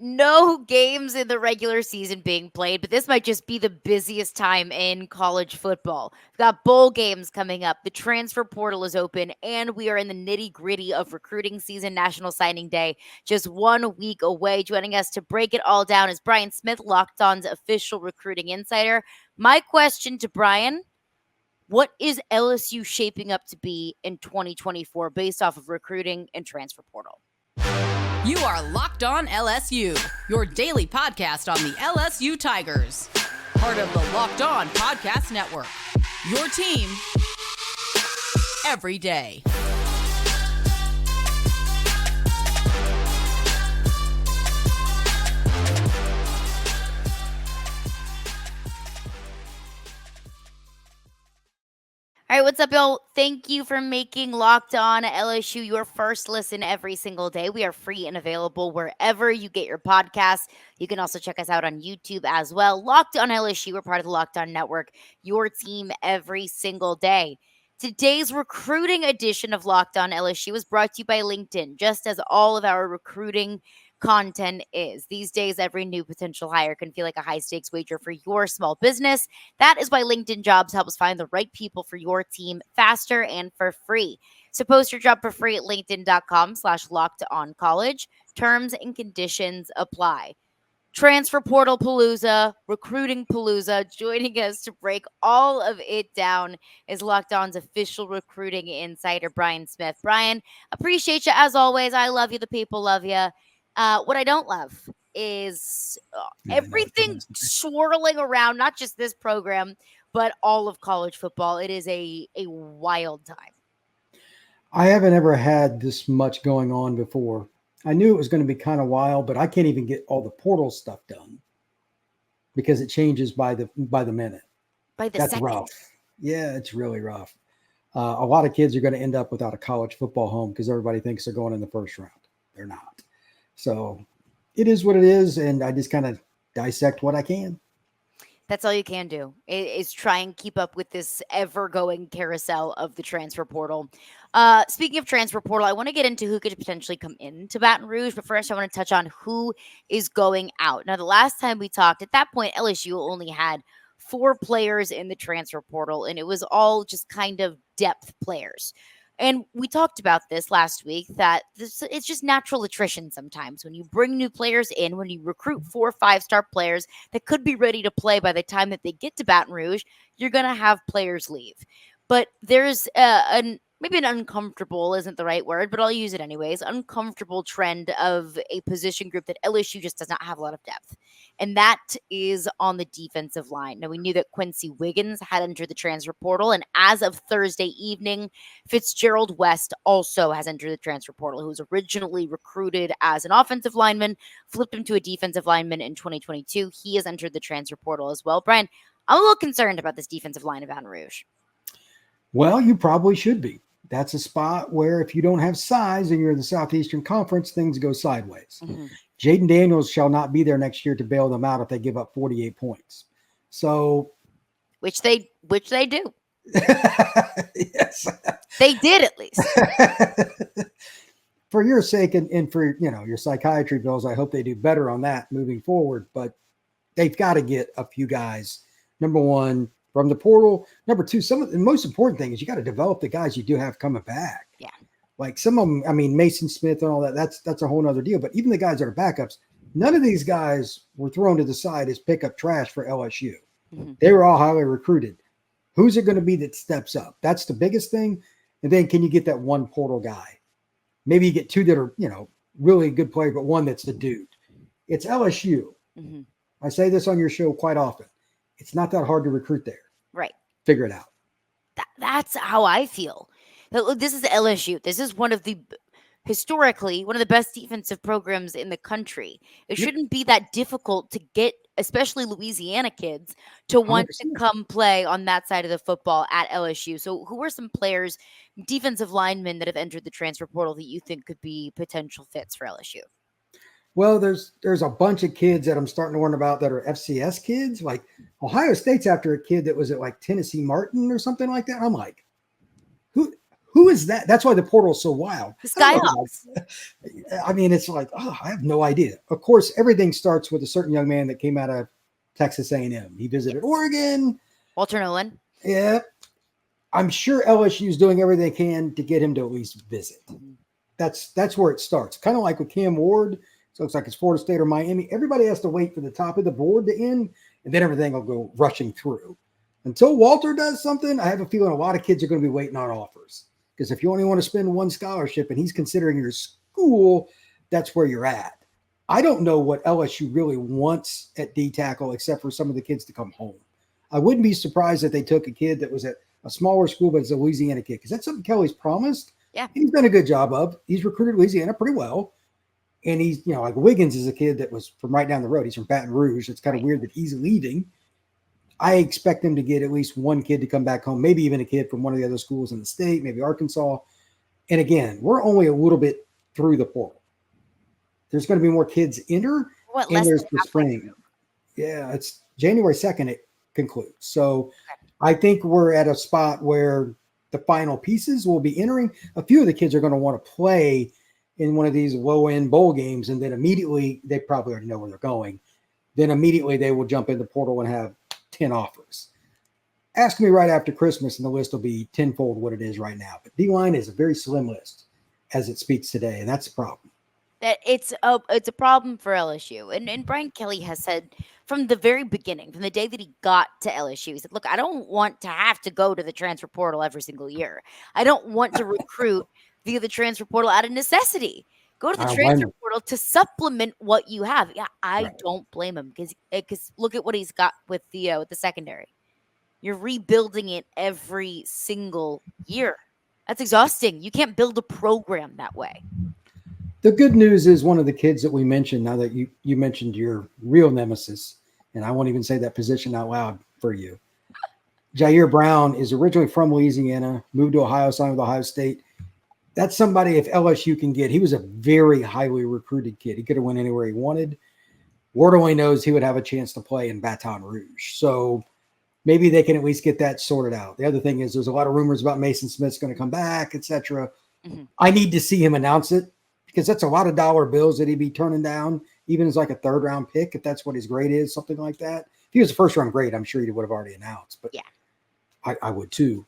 no games in the regular season being played, but this might just be the busiest time in college football. We've got bowl games coming up. The transfer portal is open, and we are in the nitty gritty of recruiting season, National Signing Day, just 1 week away. Joining us to break it all down is Brian Smith, Locked On's official recruiting insider. My question to Brian: what is LSU shaping up to be in 2024 based off of recruiting and transfer portal? You are Locked On LSU, your daily podcast on the LSU Tigers. Part of the Locked On Podcast Network. Your team every day. All right, what's up, y'all? Thank you for making Locked On LSU your first listen every single day. We are free and available wherever you get your podcasts. You can also check us out on YouTube as well. Locked On LSU, we're part of the Locked On Network, your team every single day. Today's recruiting edition of Locked On LSU is brought to you by LinkedIn, just as all of our recruiting content is. These days, every new potential hire can feel like a high-stakes wager for your small business. That is why LinkedIn Jobs helps find the right people for your team faster and for free. So post your job for free at linkedin.com/lockedoncollege. Terms and conditions apply. Transfer portal palooza, recruiting palooza. Joining us to break all of it down is Locked On's official recruiting insider, Brian Smith. Brian, appreciate you as always. I love you. The people love you. What I don't love is everything swirling around, not just this program, but all of college football. It is a wild time. I haven't ever had this much going on before. I knew it was going to be kind of wild, but I can't even get all the portal stuff done because it changes by the minute. That's second. Rough. Yeah, it's really rough. A lot of kids are going to end up without a college football home because everybody thinks they're going in the first round. They're not. So it is what it is, and I just kind of dissect what I can. That's all you can do is try and keep up with this ever-going carousel of the transfer portal. Speaking of transfer portal, I want to get into who could potentially come into Baton Rouge, but first I want to touch on who is going out. Now, the last time we talked, at that point, LSU only had 4 players in the transfer portal, and it was all just kind of depth players. And we talked about this last week, that it's just natural attrition sometimes. When you bring new players in, when you recruit 4 or 5-star players that could be ready to play by the time that they get to Baton Rouge, you're going to have players leave. But there's maybe an uncomfortable isn't the right word, but I'll use it anyways, uncomfortable trend of a position group that LSU just does not have a lot of depth. And that is on the defensive line. Now, we knew that Quincy Wiggins had entered the transfer portal, and as of Thursday evening, Fitzgerald West also has entered the transfer portal, who was originally recruited as an offensive lineman, flipped him to a defensive lineman in 2022. He has entered the transfer portal as well. Brian, I'm a little concerned about this defensive line of Baton Rouge. Well, you probably should be. That's a spot where if you don't have size and you're in the Southeastern Conference, things go sideways. Mm-hmm. Jaden Daniels shall not be there next year to bail them out if they give up 48 points. So, which they do. Yes, they did at least. For your sake and for your psychiatry bills, I hope they do better on that moving forward. But they've got to get a few guys. Number one, from the portal. Number two, some of the most important thing is you got to develop the guys you do have coming back. Yeah. Like some of them, I mean, Mason Smith and all that, that's a whole nother deal. But even the guys that are backups, none of these guys were thrown to the side as pickup trash for LSU. Mm-hmm. They were all highly recruited. Who's it going to be that steps up? That's the biggest thing. And then can you get that one portal guy? Maybe you get 2 that are, really good player, but one that's the dude. It's LSU. Mm-hmm. I say this on your show quite often. It's not that hard to recruit there. Right. Figure it out. That's how I feel. This is LSU. This is historically one of the best defensive programs in the country. It shouldn't be that difficult to get, especially Louisiana kids, to want 100%. To come play on that side of the football at LSU. So who are some players, defensive linemen, that have entered the transfer portal that you think could be potential fits for LSU? Well, there's a bunch of kids that I'm starting to learn about that are FCS kids. Like Ohio State's after a kid that was at like Tennessee Martin or something like that. I'm like, who Who is that? That's why the portal is so wild. The I don't know. Skyhawks. I mean, it's like, oh, I have no idea. Of course, everything starts with a certain young man that came out of Texas A&M. He visited Yes. Oregon. Walter Nolan. Yeah, I'm sure LSU is doing everything they can to get him to at least visit. Mhm. That's where it starts. Kind of like with Cam Ward. So it looks like it's Florida State or Miami. Everybody has to wait for the top of the board to end, and then everything will go rushing through. Until Walter does something, I have a feeling a lot of kids are going to be waiting on offers. Because if you only want to spend one scholarship and he's considering your school, that's where you're at. I don't know what LSU really wants at D tackle except for some of the kids to come home. I wouldn't be surprised if they took a kid that was at a smaller school, but it's a Louisiana kid, because that's something Kelly's promised. Yeah. He's done a good job of. He's recruited Louisiana pretty well. And he's, like Wiggins is a kid that was from right down the road. He's from Baton Rouge. It's kind of weird that he's leaving. I expect them to get at least one kid to come back home, maybe even a kid from one of the other schools in the state, maybe Arkansas. And again, we're only a little bit through the portal. There's going to be more kids enter, What, and less there's than the halfway spring. through? Yeah, it's January 2nd it concludes. So I think we're at a spot where the final pieces will be entering. A few of the kids are going to want to play in one of these low-end bowl games, and then immediately they probably already know where they're going. Then immediately they will jump in the portal and have 10 offers. Ask me right after Christmas, and the list will be tenfold what it is right now. But D-line is a very slim list as it speaks today, and that's the problem. That it's a problem for LSU. And Brian Kelly has said from the very beginning, from the day that he got to LSU, he said, "Look, I don't want to have to go to the transfer portal every single year. I don't want to recruit via the transfer portal out of necessity. Go to the I don't blame transfer him. portal to supplement what you have." Yeah, I Right. don't blame him because look at what he's got with the secondary. You're rebuilding it every single year. That's exhausting. You can't build a program that way. The good news is one of the kids that we mentioned, now that you mentioned your real nemesis, and I won't even say that position out loud for you. Jair Brown is originally from Louisiana, moved to Ohio, signed with Ohio State. That's somebody, if LSU can get, he was a very highly recruited kid. He could have went anywhere he wanted. Ward only knows he would have a chance to play in Baton Rouge. So maybe they can at least get that sorted out. The other thing is there's a lot of rumors about Mason Smith's going to come back, etc. Mhm. I need to see him announce it, because that's a lot of dollar bills that he'd be turning down, even as like a third round pick, if that's what his grade is, something like that. If he was a first round grade, I'm sure he would have already announced, but Yeah. I would too.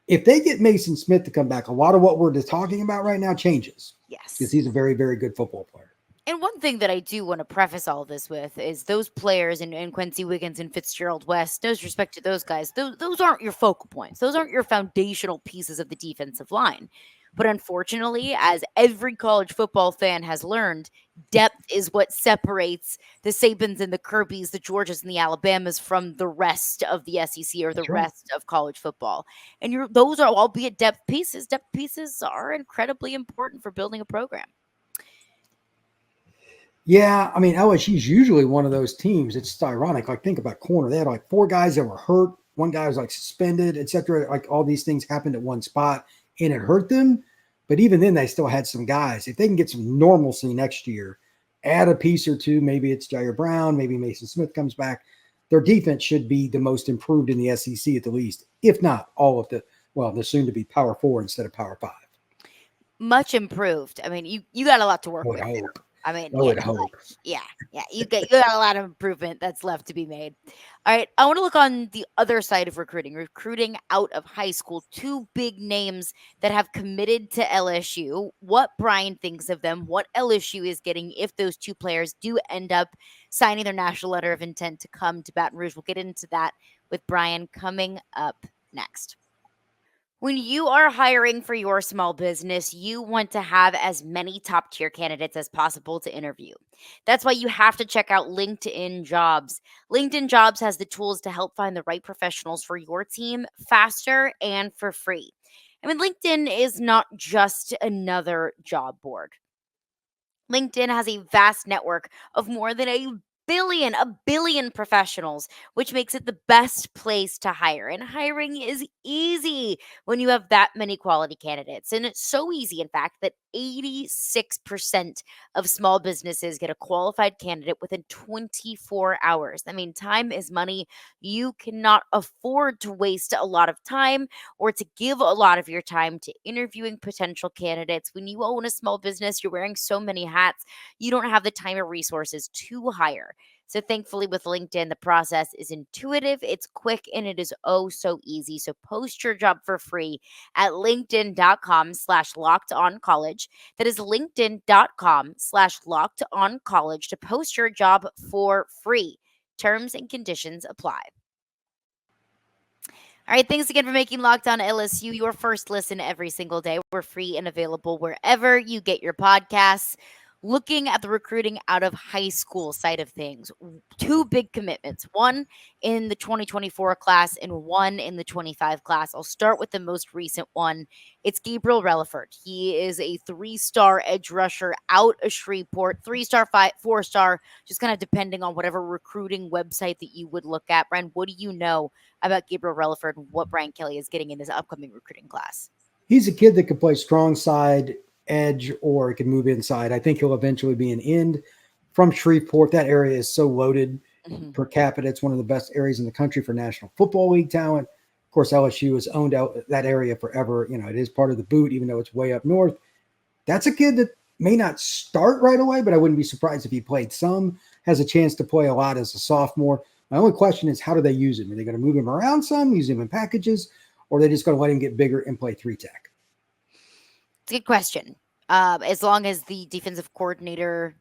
If they get Mason Smith to come back, a lot of what we're just talking about right now changes, because Yes. he's a very, very good football player. And one thing that I do want to preface all this with is those players and Quincy Wiggins and Fitzgerald West, no disrespect to those guys, those aren't your focal points. Those aren't your foundational pieces of the defensive line. But unfortunately, as every college football fan has learned, depth is what separates the Sabans and the Kirbys, the Georgias and the Alabamas from the rest of the SEC or the That's right. rest of college football. And those are, albeit depth pieces. Depth pieces are incredibly important for building a program. Yeah, I mean, LSU's usually one of those teams. It's ironic. Like, think about corner. They had like 4 guys that were hurt. One guy was like suspended, etc. Like, all these things happened at one spot, and it hurt them. But even then, they still had some guys. If they can get some normalcy next year, add a piece or two, maybe it's Jair Brown, maybe Mason Smith comes back, their defense should be the most improved in the SEC at the least, if not all of they're soon to be Power 4 instead of Power 5. Much improved. I mean, you got a lot to work I would with there. hope. I mean, I would hope. yeah, you got a lot of improvement that's left to be made. All right, I want to look on the other side of recruiting out of high school. 2 big names that have committed to LSU. What Brian thinks of them, what LSU is getting if those 2 players do end up signing their national letter of intent to come to Baton Rouge. We'll get into that with Brian coming up next. When you are hiring for your small business, you want to have as many top tier candidates as possible to interview. That's why you have to check out LinkedIn Jobs. LinkedIn Jobs has the tools to help find the right professionals for your team faster and for free. I mean, LinkedIn is not just another job board. LinkedIn has a vast network of more than a billion professionals, which makes it the best place to hire. And hiring is easy when you have that many quality candidates. And it's so easy, in fact, that 86% of small businesses get a qualified candidate within 24 hours. I mean, time is money. You cannot afford to waste a lot of time or to give a lot of your time to interviewing potential candidates. When you own a small business, you're wearing so many hats, you don't have the time or resources to hire. So thankfully with LinkedIn, the process is intuitive, it's quick, and it is oh so easy. So post your job for free at linkedin.com/locked on college. That is linkedin.com/locked on college to post your job for free. Terms and conditions apply. All right, thanks again for making Locked On LSU your first listen every single day. We're free and available wherever you get your podcasts. Looking at the recruiting out of high school side of things, two big commitments, one in the 2024 class and one in the 25 class. I'll start with the most recent one. It's Gabriel Relaford. He is a 3-star edge rusher out of Shreveport, 3-star, 4-star, just kind of depending on whatever recruiting website that you would look at. Brian, what do you know about Gabriel Relaford and what Brian Kelly is getting in this upcoming recruiting class? He's a kid that could play strong side, edge, or he can move inside. I think he'll eventually be an end from Shreveport. That area is so loaded per capita. It's one of the best areas in the country for National Football League talent. Of course, LSU has owned out that area forever. You know, it is part of the boot, even though it's way up north. That's a kid that may not start right away, but I wouldn't be surprised if he played some, has a chance to play a lot as a sophomore. My only question is, how do they use him? Are they going to move him around some, use him in packages, or are they just going to let him get bigger and play 3-tech? It's a good question. As long as the defensive coordinator,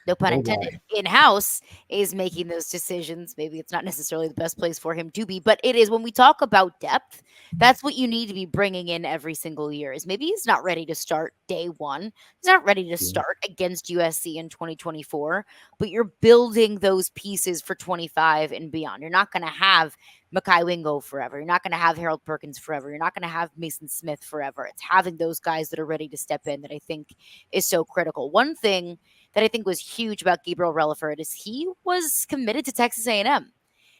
no pun intended, in-house is making those decisions, maybe it's not necessarily the best place for him to be, but it is. When we talk about depth, that's what you need to be bringing in every single year. Is maybe he's not ready to start day one. He's not ready to start against USC in 2024, but you're building those pieces for 25 and beyond. You're not going to have Mekhi Wingo forever. You're not going to have Harold Perkins forever. You're not going to have Mason Smith forever. It's having those guys that are ready to step in that I think is so critical. One thing that I think was huge about Gabriel Relaford is he was committed to Texas A&M.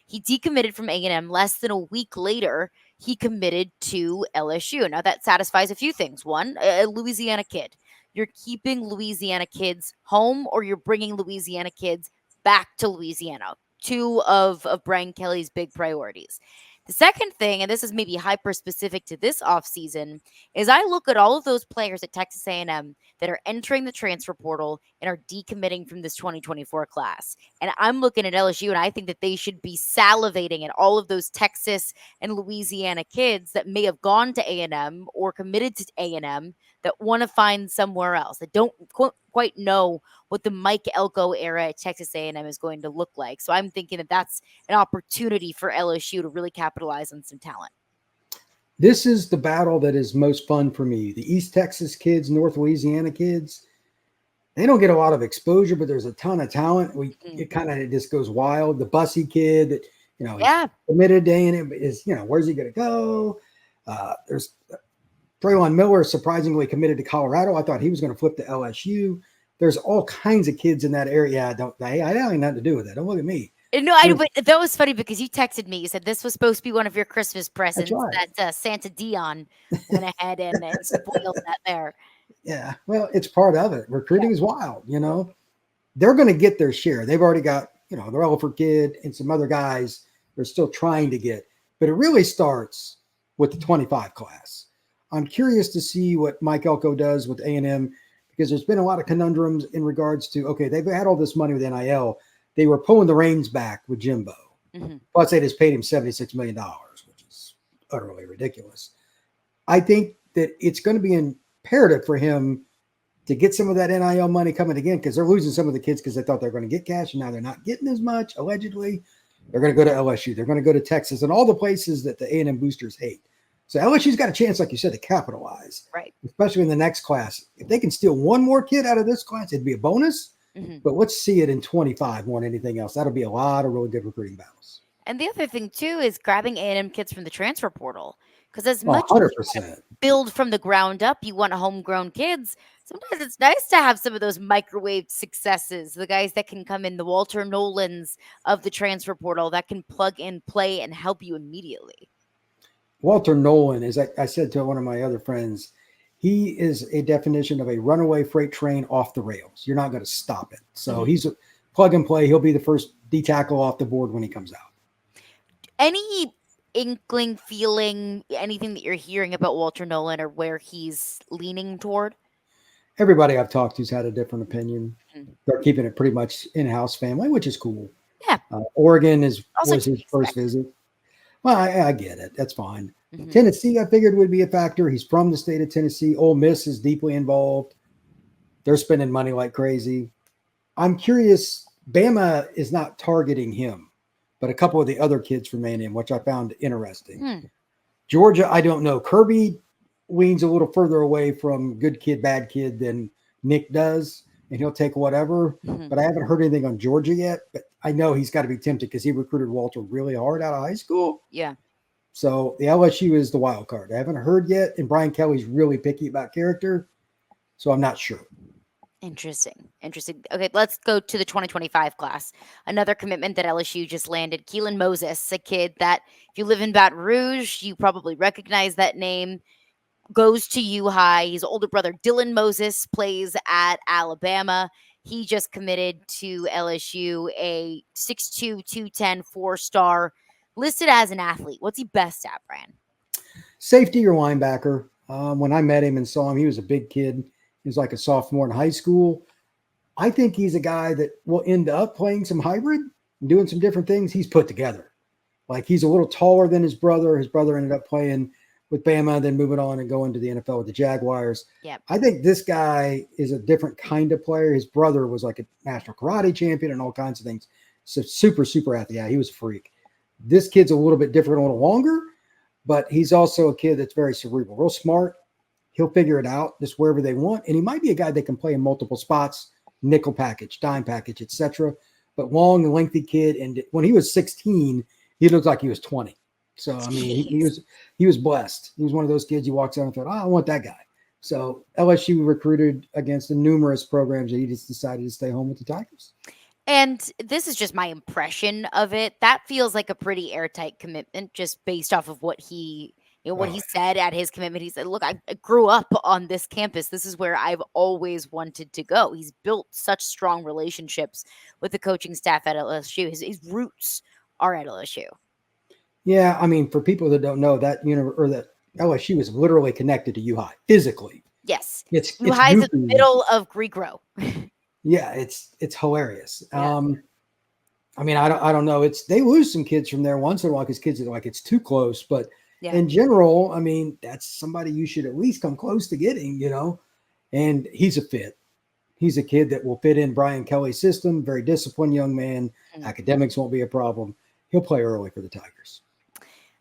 He decommitted from A&M less than a week later. He committed to LSU. Now that satisfies a few things. One, a Louisiana kid. You're keeping Louisiana kids home, or you're bringing Louisiana kids back to Louisiana. Two of Brian Kelly's big priorities. The second thing, and this is maybe hyper specific to this offseason, is I look at all of those players at Texas A&M that are entering the transfer portal and are decommitting from this 2024 class. And I'm looking at LSU, and I think that they should be salivating at all of those Texas and Louisiana kids that may have gone to A&M or committed to A&M that want to find somewhere else, that don't quite know what the Mike Elko era at Texas A&M is going to look like. So I'm thinking that that's an opportunity for LSU to really capitalize on some talent. This is the battle that is most fun for me. The East Texas kids, North Louisiana kids, they don't get a lot of exposure, but there's a ton of talent. It kind of just goes wild. The Bussy kid that, he's committed to A&M is, where's he going to go? There's Traylon Miller, surprisingly committed to Colorado. I thought he was going to flip to LSU. There's all kinds of kids in that area. I don't have nothing to do with that. Don't look at me. No, but that was funny because you texted me. You said this was supposed to be one of your Christmas presents. Right. That Santa Dion went ahead and spoiled that there. Yeah, well, it's part of it. Recruiting is wild, They're going to get their share. They've already got, the Relaford kid and some other guys they're still trying to get. But it really starts with the 25 class. I'm curious to see what Mike Elko does with A&M because there's been a lot of conundrums in regards to, okay, they've had all this money with NIL. They were pulling the reins back with Jimbo. Plus, they just paid him $76 million, which is utterly ridiculous. I think that it's going to be imperative for him to get some of that NIL money coming again because they're losing some of the kids because they thought they were going to get cash, and now they're not getting as much, allegedly. They're going to go to LSU. They're going to go to Texas and all the places that the A&M boosters hate. So LSU's got a chance, like you said, to capitalize, right? Especially in the next class. If they can steal one more kid out of this class, it'd be a bonus. But let's see it in 25 more than anything else. That'll be a lot of really good recruiting battles. And the other thing, too, is grabbing A&M kids from the transfer portal. Because as much 100%. as you build from the ground up, you want homegrown kids. Sometimes it's nice to have some of those microwave successes, the guys that can come in, the Walter Nolans of the transfer portal that can plug in, play, and help you immediately. Walter Nolan, as I said to one of my other friends, He is a definition of a runaway freight train off the rails. You're not going to stop it. So Mhm. he's a plug and play. He'll be the first D tackle off the board when he comes out. Any inkling, feeling, anything that you're hearing about Walter Nolan or where he's leaning toward? Everybody I've talked to's had a different opinion. Mhm. They're keeping it pretty much in-house family, which is cool. Yeah, Oregon also was to his be first expected. visit. Well, I get it. That's fine. Mhm. Tennessee, I figured would be a factor. He's from the state of Tennessee. Ole Miss is deeply involved. They're spending money like crazy. I'm curious. Bama is not targeting him, but a couple of the other kids from A&M, which I found interesting. Hmm. Georgia, I don't know. Kirby leans a little further away from good kid, bad kid than Nick does, and he'll take whatever. Mhm. But I haven't heard anything on Georgia yet. But I know he's got to be tempted because he recruited Walter really hard out of high school. Yeah. So the LSU is the wild card. I haven't heard yet, and Brian Kelly's really picky about character, so I'm not sure. Interesting. Interesting. Okay, let's go to the 2025 class. Another commitment that LSU just landed, Keelan Moses, a kid that if you live in Baton Rouge, you probably recognize that name. Goes to U High. His older brother Dylan Moses plays at Alabama. He just committed to LSU, a 6'2", 210, 4-star, listed as an athlete. What's he best at, Brian? Safety or linebacker. When I met him and saw him, he was a big kid. He was like a sophomore in high school. I think he's a guy that will end up playing some hybrid and doing some different things. He's put together. Like he's a little taller than his brother. His brother ended up playing with Bama, then moving on and going to the NFL with the Jaguars. Yep. I think this guy is a different kind of player. His brother was like a national karate champion and all kinds of things. So super, super athlete. Yeah, he was a freak. This kid's a little bit different, a little longer, but he's also a kid that's very cerebral, real smart. He'll figure it out just wherever they want. And he might be a guy that can play in multiple spots, nickel package, dime package, etc. But long and lengthy kid. And when he was 16, he looked like he was 20. So I mean, Jeez. he was blessed. He was one of those kids you walks out and thought, oh, I want that guy. So LSU recruited against the numerous programs that he just decided to stay home with the Tigers. And this is just my impression of it. That feels like a pretty airtight commitment just based off of what he what Oh, he said at his commitment. He said, "Look, I grew up on this campus. This is where I've always wanted to go." He's built such strong relationships with the coaching staff at LSU. His roots are at LSU. yeah. I mean, for people that don't know, that LSU is literally connected to U High physically. Yes. It's Uhi's in the goofy. middle of Greek row. Yeah, it's hilarious. Yeah. I mean, I don't know. It's they lose some kids from there once in a while because kids are like it's too close. But Yeah. in general, I mean, that's somebody you should at least come close to getting, you know. And he's a fit. He's a kid that will fit in Brian Kelly's system. Very disciplined young man. Mm. Academics won't be a problem. He'll play early for the Tigers.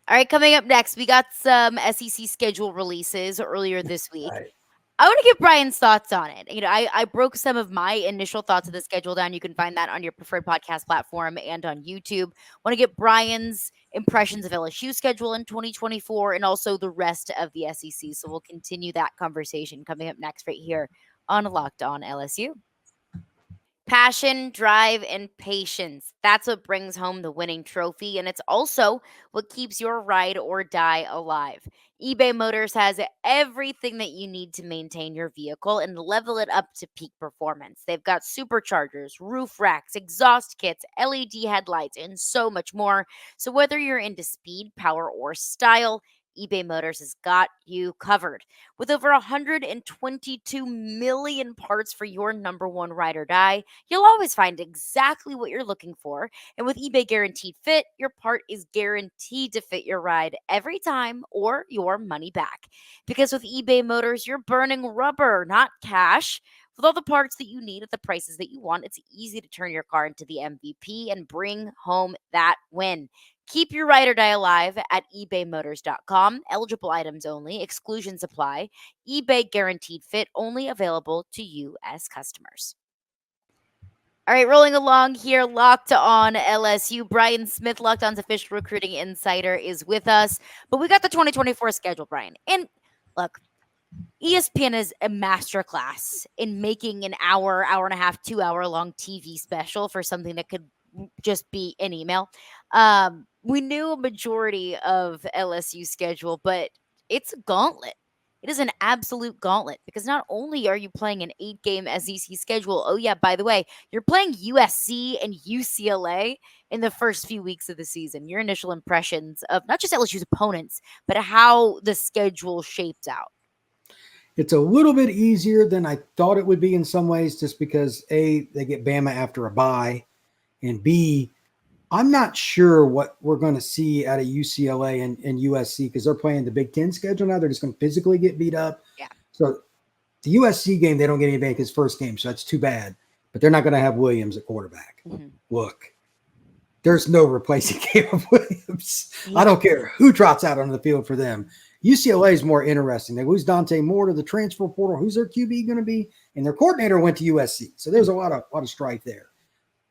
All right, coming up next, we got some SEC schedule releases earlier this week. Right. I want to get Brian's thoughts on it. I broke some of my initial thoughts of the schedule down. You can find that on your preferred podcast platform and on YouTube. Want to get Brian's impressions of LSU schedule in 2024 and also the rest of the SEC. So we'll continue that conversation coming up next right here on Locked On LSU. Passion, drive, and patience. That's what brings home the winning trophy, and it's also what keeps your ride or die alive. eBay Motors has everything that you need to maintain your vehicle and level it up to peak performance. They've got superchargers, roof racks, exhaust kits, LED headlights, and so much more. So whether you're into speed, power, or style, eBay Motors has got you covered. With over 122 million parts for your number one ride or die, you'll always find exactly what you're looking for. And with eBay Guaranteed Fit, your part is guaranteed to fit your ride every time or your money back. Because with eBay Motors, you're burning rubber, not cash. With all the parts that you need at the prices that you want, it's easy to turn your car into the MVP and bring home that win. Keep your ride or die alive at ebaymotors.com. Eligible items only, exclusions apply. eBay Guaranteed Fit only available to U.S. customers. All right, rolling along here, Locked On LSU. Brian Smith, Locked On's official recruiting insider, is with us. But we got the 2024 schedule, Brian. And look, ESPN is a masterclass in making an hour, hour and a half, 2 hour long TV special for something that could just be an email. We knew a majority of LSU schedule, but it's a gauntlet. It is an absolute gauntlet because not only are you playing an 8-game SEC schedule, oh, yeah, by the way, you're playing USC and UCLA in the first few weeks of the season. Your initial impressions of not just LSU's opponents, but how the schedule shaped out. It's a little bit easier than I thought it would be in some ways, just because A, they get Bama after a bye, and B, I'm not sure what we're going to see out of UCLA and USC because they're playing the Big Ten schedule now. They're just going to physically get beat up. Yeah. So the USC game, they don't get anybody his first game, so that's too bad. But they're not going to have Williams at quarterback. Mm-hmm. Look, there's no replacing Caleb Williams. I don't care who trots out on the field for them. UCLA is more interesting. They lose Dante Moore to the transfer portal. Who's their QB going to be? And their coordinator went to USC. So there's a lot of strife there.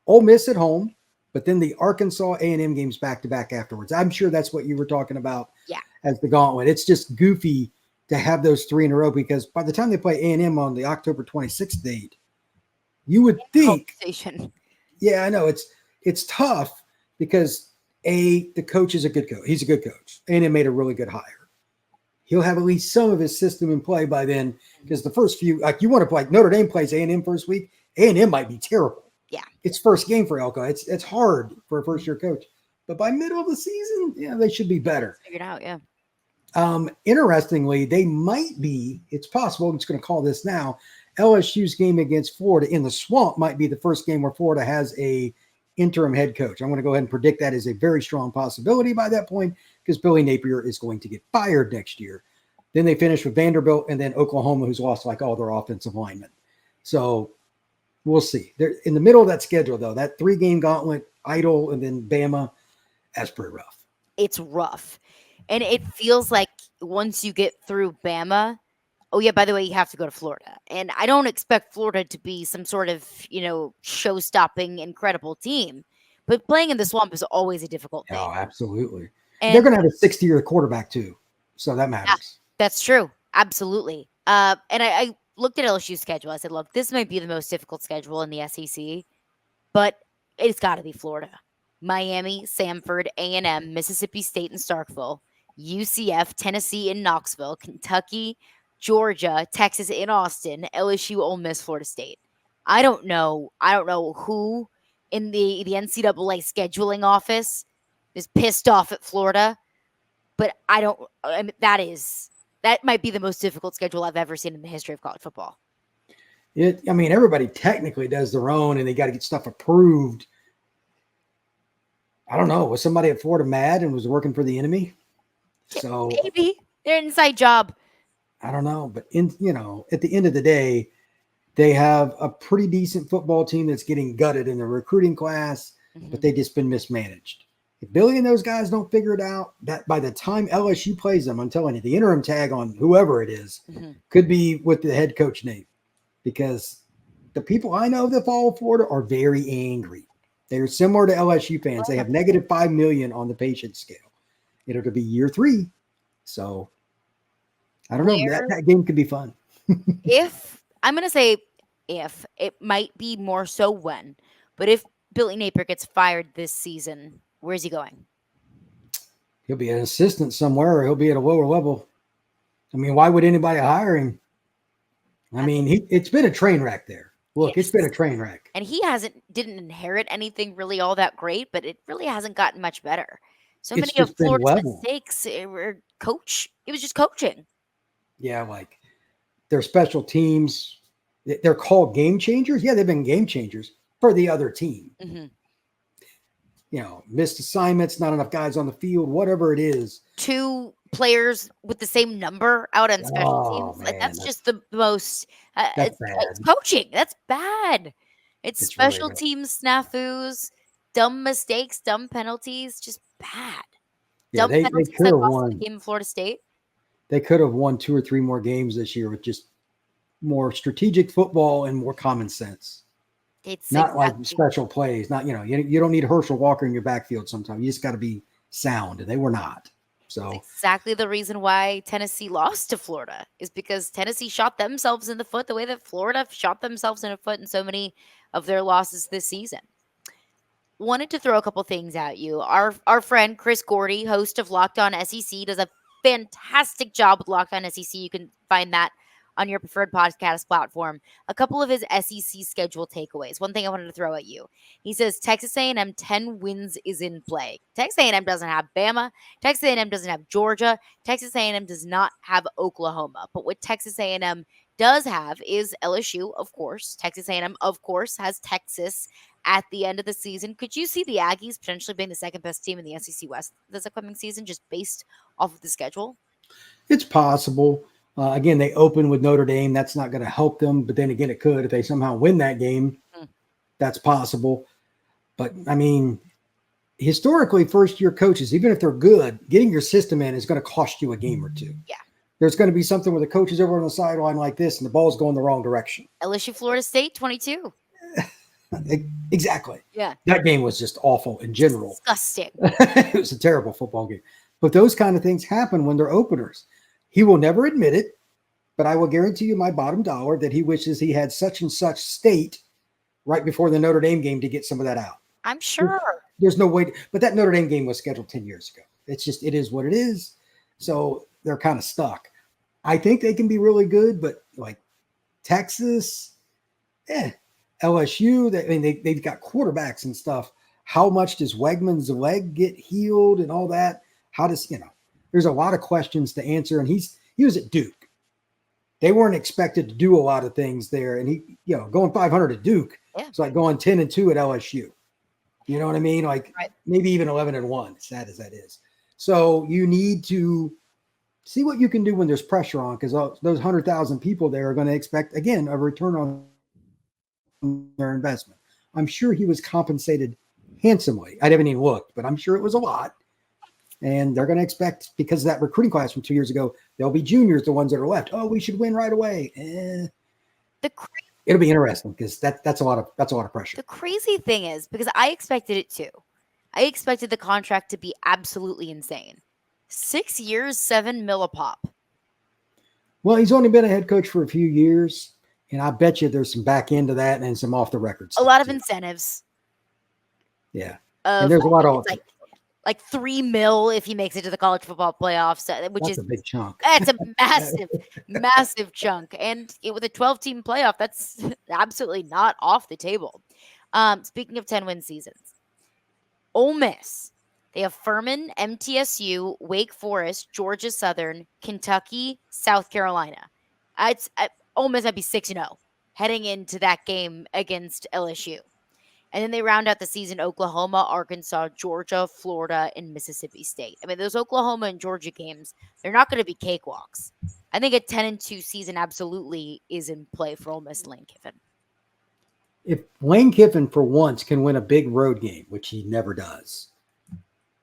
Ole Miss at home. But then the Arkansas A&M games back-to-back afterwards. I'm sure that's what you were talking about as the gauntlet. It's just goofy to have those 3 in a row because by the time they play A&M on the October 26th date, you would think – yeah, I know. It's tough because, A, the coach is a good coach. He's a good coach. A&M made a really good hire. He'll have at least some of his system in play by then because the first few – like you want to play – Notre Dame plays A&M first week. A&M might be terrible. Yeah. It's first game for Elko. It's hard for a first-year coach. But by middle of the season, yeah, they should be better. Figured out, yeah. Interestingly, they might be, it's possible, I'm just going to call this now, LSU's game against Florida in the Swamp might be the first game where Florida has a interim head coach. I'm going to go ahead and predict that is a very strong possibility by that point because Billy Napier is going to get fired next year. Then they finish with Vanderbilt and then Oklahoma, who's lost like all their offensive linemen. So we'll see. They're in the middle of that schedule, though. That 3-game gauntlet, Idle, and then Bama, that's pretty rough. It's rough. And it feels like once you get through Bama, oh, yeah, by the way, you have to go to Florida. And I don't expect Florida to be some sort of, show-stopping, incredible team. But playing in the Swamp is always a difficult thing. Oh, absolutely. And they're going to have a 60-year quarterback, too. So that matters. Yeah, that's true. Absolutely. And I looked at LSU's schedule. I said, look, this might be the most difficult schedule in the SEC, but it's got to be Florida. Miami, Samford, A&M, Mississippi State and Starkville, UCF, Tennessee and Knoxville, Kentucky, Georgia, Texas in Austin, LSU, Ole Miss, Florida State. I don't know who in the NCAA scheduling office is pissed off at Florida, but that might be the most difficult schedule I've ever seen in the history of college football. Everybody technically does their own, and they got to get stuff approved. I don't know. Was somebody at Florida mad and was working for the enemy? So maybe they're an inside job. I don't know, but at the end of the day, they have a pretty decent football team that's getting gutted in the recruiting class, but they've just been mismanaged. If Billy and those guys don't figure it out, that by the time LSU plays them, I'm telling you, the interim tag on whoever it is could be with the head coach name, because the people I know that follow Florida are very angry. They're similar to LSU fans. They have negative 5 million on the patience scale. It'll be year 3. So I don't know. That game could be fun. I'm going to say if, it might be more so when, but if Billy Napier gets fired this season, where's he going? He'll be an assistant somewhere, or he'll be at a lower level. I mean, why would anybody hire him? I mean, it's been a train wreck there. Look, It's been a train wreck. And he didn't inherit anything really all that great, but it really hasn't gotten much better. So many of Florida's mistakes were it was just coaching. Yeah, like their special teams, they're called game changers. Yeah, they've been game changers for the other team. Missed assignments, not enough guys on the field, whatever it is. 2 players with the same number out on special teams. Man, that's just the most. It's coaching. That's bad. It's special really teams snafus, dumb mistakes, dumb penalties, just bad. Yeah, dumb they penalties could that have cost won. the game in Florida State. They could have won 2 or 3 more games this year with just more strategic football and more common sense. It's not like special plays. Not you don't need Herschel Walker in your backfield sometimes. You just got to be sound, and they were not. So it's exactly the reason why Tennessee lost to Florida is because Tennessee shot themselves in the foot the way that Florida shot themselves in the foot in so many of their losses this season. Wanted to throw a couple things at you. Our friend Chris Gordy, host of Locked On SEC, does a fantastic job with Locked On SEC. You can find that on your preferred podcast platform. A couple of his SEC schedule takeaways. One thing I wanted to throw at you. He says Texas A&M 10 wins is in play. Texas A&M doesn't have Bama. Texas A&M doesn't have Georgia. Texas A&M does not have Oklahoma. But what Texas A&M does have is LSU, of course. Texas A&M, of course, has Texas at the end of the season. Could you see the Aggies potentially being the second best team in the SEC West this upcoming season, just based off of the schedule? It's possible. Again, they open with Notre Dame. That's not going to help them. But then again, it could. If they somehow win that game, that's possible. But, I mean, historically, first-year coaches, even if they're good, getting your system in is going to cost you a game or two. Yeah. There's going to be something where the coach is over on the sideline like this and the ball's going the wrong direction. LSU Florida State 22. Exactly. Yeah. That game was just awful in general. Disgusting. It was a terrible football game. But those kind of things happen when they're openers. He will never admit it, but I will guarantee you my bottom dollar that he wishes he had such and such state right before the Notre Dame game to get some of that out. I'm sure. There's no way. But that Notre Dame game was scheduled 10 years ago. It's just, it is what it is. So they're kind of stuck. I think they can be really good, but like Texas, LSU, they've got quarterbacks and stuff. How much does Wegman's leg get healed and all that? How does, there's a lot of questions to answer. And he was at Duke. They weren't expected to do a lot of things there. And he, going 500 at Duke, it's like going 10-2 at LSU. You know what I mean? Like maybe even 11-1, sad as that is. So you need to see what you can do when there's pressure on, because those 100,000 people there are going to expect, again, a return on their investment. I'm sure he was compensated handsomely. I haven't even looked, but I'm sure it was a lot. And they're going to expect, because of that recruiting class from 2 years ago, they'll be juniors, the ones that are left. Oh, we should win right away. It'll be interesting because that's a lot of pressure. The crazy thing is, because I expected it too. I expected the contract to be absolutely insane. 6 years, $7 million a pop. Well, he's only been a head coach for a few years, and I bet you there's some back end to that and some off the record stuff. A lot of incentives. Yeah, and there's a lot of like $3 million if he makes it to the college football playoffs, which is a big chunk. That's a massive, massive chunk. And with a 12-team playoff, that's absolutely not off the table. Speaking of 10-win seasons, Ole Miss, they have Furman, MTSU, Wake Forest, Georgia Southern, Kentucky, South Carolina. Ole Miss might be 6-0 heading into that game against LSU. And then they round out the season Oklahoma, Arkansas, Georgia, Florida, and Mississippi State. I mean, those Oklahoma and Georgia games, they're not going to be cakewalks. I think a 10-2 season absolutely is in play for Ole Miss and Lane Kiffin. If Lane Kiffin for once can win a big road game, which he never does,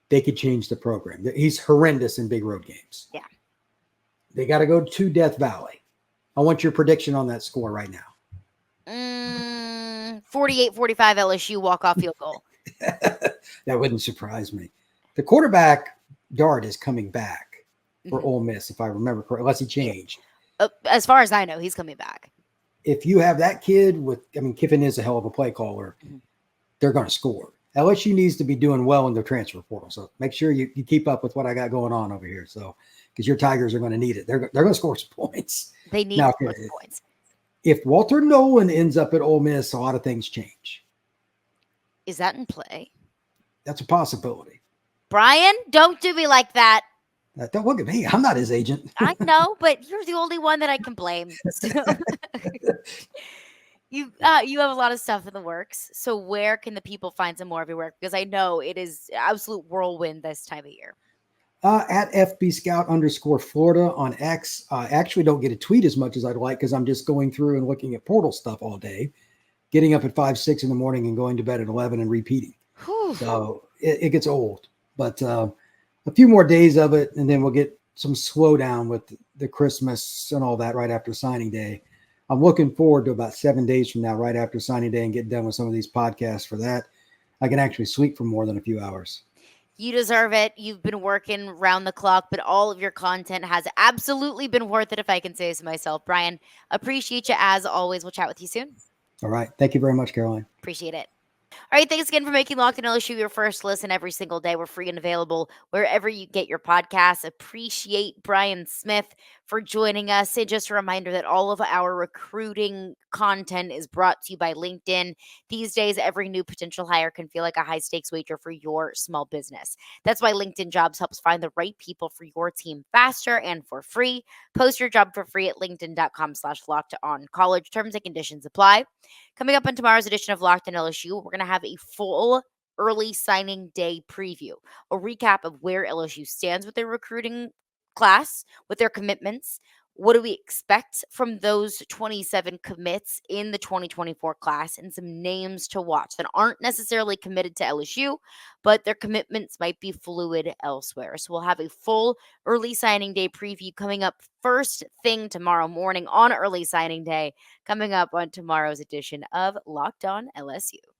they could change the program. He's horrendous in big road games. Yeah. They got to go to Death Valley. I want your prediction on that score right now. 48-45 LSU walk-off field goal. That wouldn't surprise me. The quarterback, Dart, is coming back for Ole Miss, if I remember correctly, unless he changed. As far as I know, he's coming back. If you have that kid Kiffin is a hell of a play caller. They're going to score. LSU needs to be doing well in their transfer portal. So make sure you keep up with what I got going on over here. So, because your Tigers are going to need it. They're going to score some points. They need to score some points. If Walter Nolan ends up at Ole Miss, a lot of things change. Is that in play? That's a possibility. Brian, don't do me like that. Don't look at me. I'm not his agent. I know, but you're the only one that I can blame. So. You have a lot of stuff in the works. So where can the people find some more of your work? Because I know it is absolute whirlwind this time of year. At FB_Scout_Florida on X. I actually don't get a tweet as much as I'd like because I'm just going through and looking at portal stuff all day, getting up at 5, 6 in the morning and going to bed at 11 and repeating. Whew. So it gets old, but a few more days of it, and then we'll get some slowdown with the Christmas and all that right after signing day. I'm looking forward to about 7 days from now, right after signing day, and get done with some of these podcasts. For that, I can actually sleep for more than a few hours. You deserve it. You've been working round the clock, but all of your content has absolutely been worth it, if I can say so myself. Brian, appreciate you as always. We'll chat with you soon. All right. Thank you very much, Caroline. Appreciate it. All right, thanks again for making Locked On LSU your first listen every single day. We're free and available wherever you get your podcasts. Appreciate Brian Smith for joining us. And just a reminder that all of our recruiting content is brought to you by LinkedIn. These days, every new potential hire can feel like a high stakes wager for your small business. That's why LinkedIn Jobs helps find the right people for your team faster and for free. Post your job for free at linkedin.com/locked on college. Terms and conditions apply. Coming up on tomorrow's edition of Locked On LSU, we're going to have a full early signing day preview, a recap of where LSU stands with their recruiting class, with their commitments. What do we expect from those 27 commits in the 2024 class, and some names to watch that aren't necessarily committed to LSU, but their commitments might be fluid elsewhere. So we'll have a full early signing day preview coming up first thing tomorrow morning on early signing day, coming up on tomorrow's edition of Locked On LSU.